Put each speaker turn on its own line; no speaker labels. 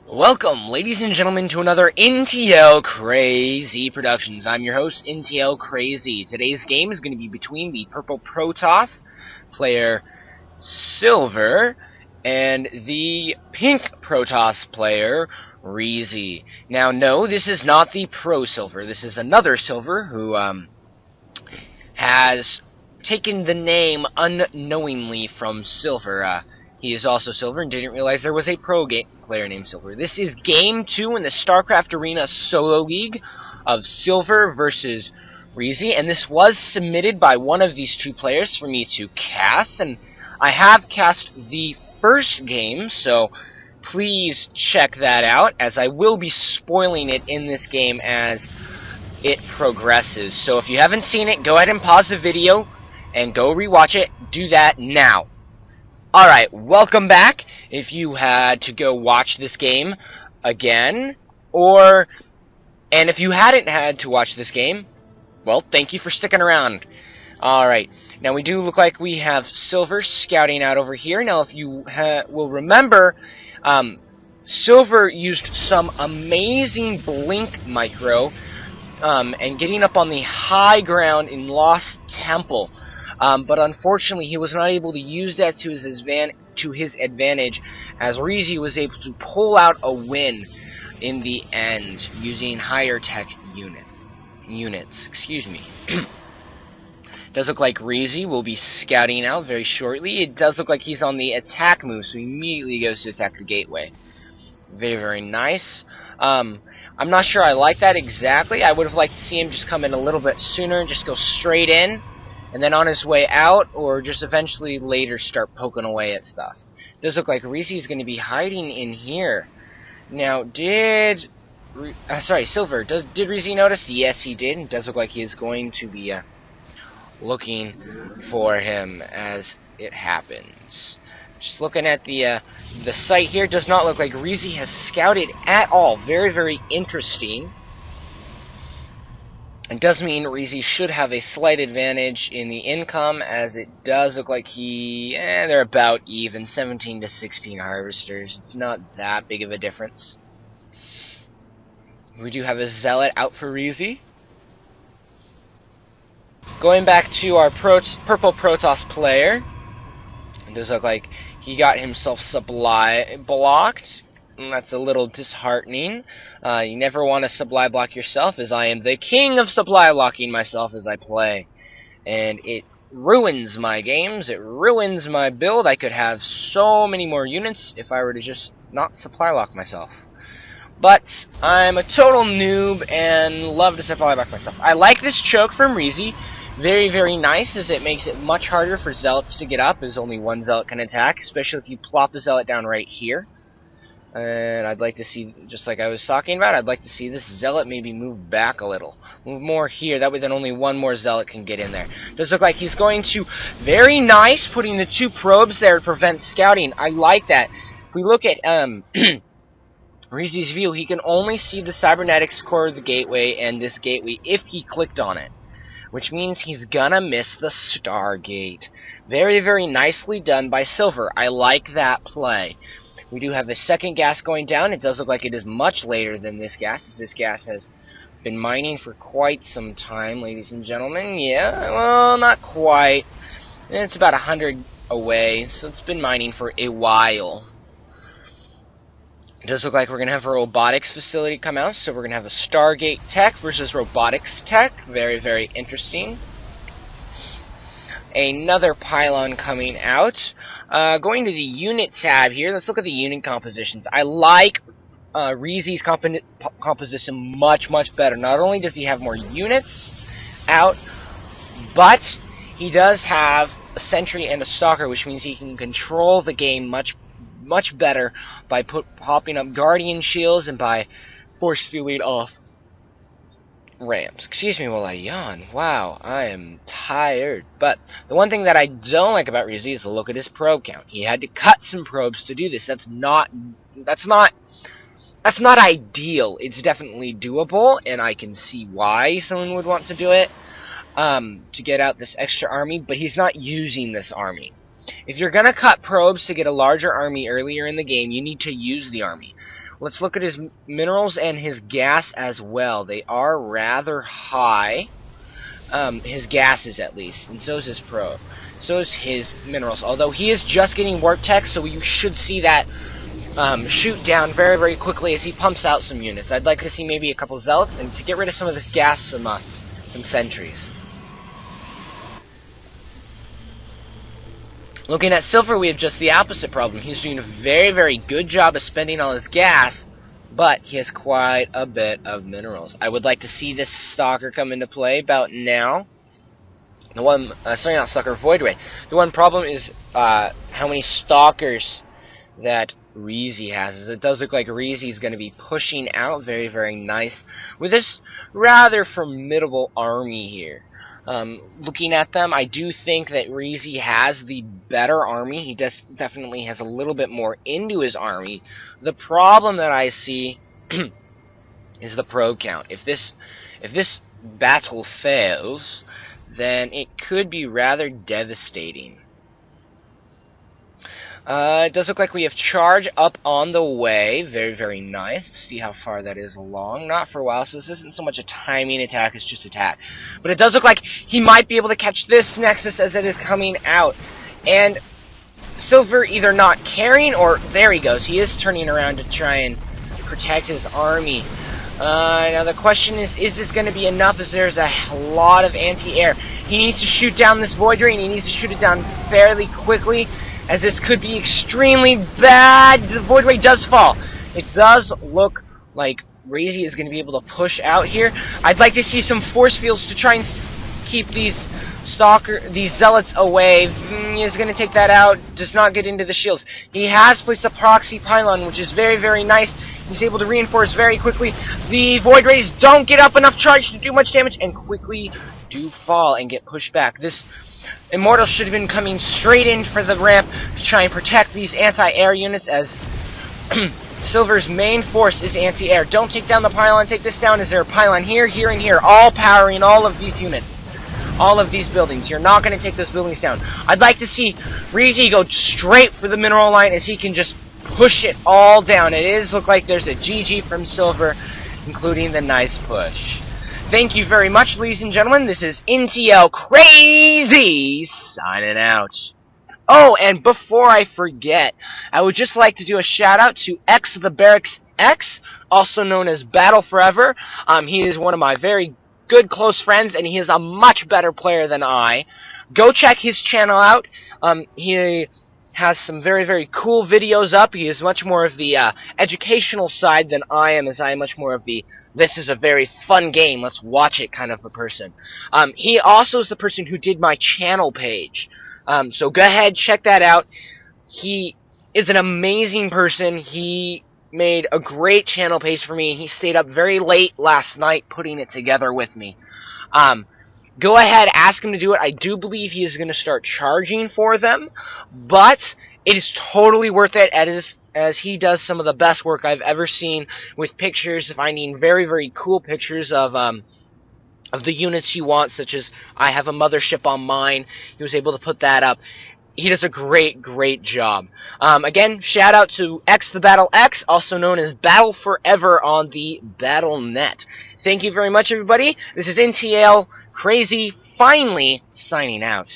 Welcome, ladies and gentlemen, to another NTLkrayZ Productions. I'm your host, NTLkrayZ. Today's game is going to be between the purple Protoss player Silver and the pink Protoss player Rezzy. Now, no, this is not the Pro Silver. This is another Silver who has taken the name unknowingly from Silver. He is also Silver and didn't realize there was a pro player named Silver. This is Game 2 in the StarCraft Arena Solo League of Silver versus Rezzy, and this was submitted by one of these two players for me to cast, and I have cast the first game, so please check that out, as I will be spoiling it in this game as it progresses. So if you haven't seen it, go ahead and pause the video and go rewatch it. Do that now. Alright, welcome back. If you had to go watch this game again, and if you hadn't had to watch this game, well, thank you for sticking around. Alright, now we do look like we have Silver scouting out over here. Now, if you will remember, Silver used some amazing blink micro, and getting up on the high ground in Lost Temple. But unfortunately, he was not able to use that to his advantage, as Rezzy was able to pull out a win in the end using higher tech units. Excuse me. Does look like Rezzy will be scouting out very shortly. It does look like he's on the attack move, so he immediately goes to attack the gateway. Very, very nice. I'm not sure I like that exactly. I would have liked to see him just come in a little bit sooner and just go straight in, and then on his way out, or just eventually later start poking away at stuff. Does look like Rezzy is going to be hiding in here. Now, Silver, did Rezzy notice? Yes, he did. It does look like he is going to be looking for him as it happens. Just looking at the site here, does not look like Rezzy has scouted at all. Very, very interesting. It does mean Rezzy should have a slight advantage in the income, as it does look like they're about even, 17 to 16 harvesters. It's not that big of a difference. We do have a Zealot out for Rezzy. Going back to our purple Protoss player, it does look like he got himself supply blocked. That's a little disheartening. You never want to supply block yourself, as I am the king of supply blocking myself as I play. And it ruins my games, it ruins my build. I could have so many more units if I were to just not supply block myself. But I'm a total noob and love to supply block myself. I like this choke from Rezzy. Very, very nice, as it makes it much harder for Zealots to get up, as only one Zealot can attack, especially if you plop the Zealot down right here. And I'd like to see, just like I was talking about, I'd like to see this Zealot maybe move back a little. Move more here, that way then only one more Zealot can get in there. Does look like he's going to, very nice, putting the two probes there to prevent scouting. I like that. If we look at Rezzy's view, he can only see the cybernetics core of the gateway and this gateway if he clicked on it, which means he's gonna miss the Stargate. Very, very nicely done by Silver. I like that play. We do have a second gas going down. It does look like it is much later than this gas, as this gas has been mining for quite some time, ladies and gentlemen. Yeah, well, not quite. It's about 100 away, so it's been mining for a while. It does look like we're going to have a robotics facility come out, so we're going to have a Stargate tech versus robotics tech. Very, very interesting. Another pylon coming out. Going to the unit tab here, let's look at the unit compositions. I like Rezzy's composition much, much better. Not only does he have more units out, but he does have a sentry and a stalker, which means he can control the game much, much better by popping up guardian shields and by force fielding off ramps. Excuse me while I yawn. Wow, I am tired. But the one thing that I don't like about Rezzy is the look at his probe count. He had to cut some probes to do this. That's not ideal. It's definitely doable, and I can see why someone would want to do it, to get out this extra army, but he's not using this army. If you're gonna cut probes to get a larger army earlier in the game, you need to use the army. Let's look at his minerals and his gas as well. They are rather high. His gases at least, and so is his probe. So is his minerals. Although he is just getting warp tech, so you should see that shoot down very, very quickly as he pumps out some units. I'd like to see maybe a couple zealots, and to get rid of some of this gas, some sentries. Looking at Silver, we have just the opposite problem. He's doing a very, very good job of spending all his gas, but he has quite a bit of minerals. I would like to see this Stalker come into play about now. The one, sorry, not Stalker, Void Ray. The one problem is how many Stalkers that Rezzy has. It does look like Rezzy is going to be pushing out very, very nice with this rather formidable army here. Looking at them, I do think that Rezzy has the better army. He definitely has a little bit more into his army. The problem that I see is the probe count. If this battle fails, then it could be rather devastating. It does look like we have charge up on the way. Very, very nice. Let's see how far that is along. Not for a while, so this isn't so much a timing attack, it's just attack. But it does look like he might be able to catch this Nexus as it is coming out. And Silver either not caring, or there he goes. He is turning around to try and protect his army. Now the question is this going to be enough, as there's a lot of anti-air. He needs to shoot down this Void Ray, and he needs to shoot it down fairly quickly, as this could be extremely bad. The Void Ray does fall. It does look like Rezzy is going to be able to push out here. I'd like to see some force fields to try and keep these zealots away. He's going to take that out. Does not get into the shields. He has placed a proxy pylon, which is very, very nice. He's able to reinforce very quickly. The Void Rays don't get up enough charge to do much damage, and quickly do fall and get pushed back. This Immortal should have been coming straight in for the ramp to try and protect these anti-air units, as Silver's main force is anti-air. Don't take down the pylon, take this down. Is there a pylon here, here, and here, all powering all of these units, all of these buildings? You're not going to take those buildings down. I'd like to see Rezzy go straight for the mineral line, as he can just push it all down. It is look like there's a GG from Silver, including the nice push. Thank you very much, ladies and gentlemen. This is NTLkrayZ signing out. Oh, and before I forget, I would just like to do a shout out to X the Barracks X, also known as Battle Forever. He is one of my very good close friends, and he is a much better player than I. Go check his channel out. He has some very, very cool videos up. He is much more of the educational side than I am, as I am much more of the this is a very fun game, let's watch it kind of a person. He also is the person who did my channel page. So go ahead, check that out. He is an amazing person. He made a great channel page for me. He stayed up very late last night putting it together with me. Go ahead, ask him to do it. I do believe he is going to start charging for them, but it is totally worth it, as he does some of the best work I've ever seen with pictures, finding very, very cool pictures of the units you want, such as I have a mothership on mine. He was able to put that up. He does a great, great job. Again, shout out to X the Battle X, also known as Battle Forever on the Battle.net. Thank you very much, everybody. This is NTLkrayZ finally signing out.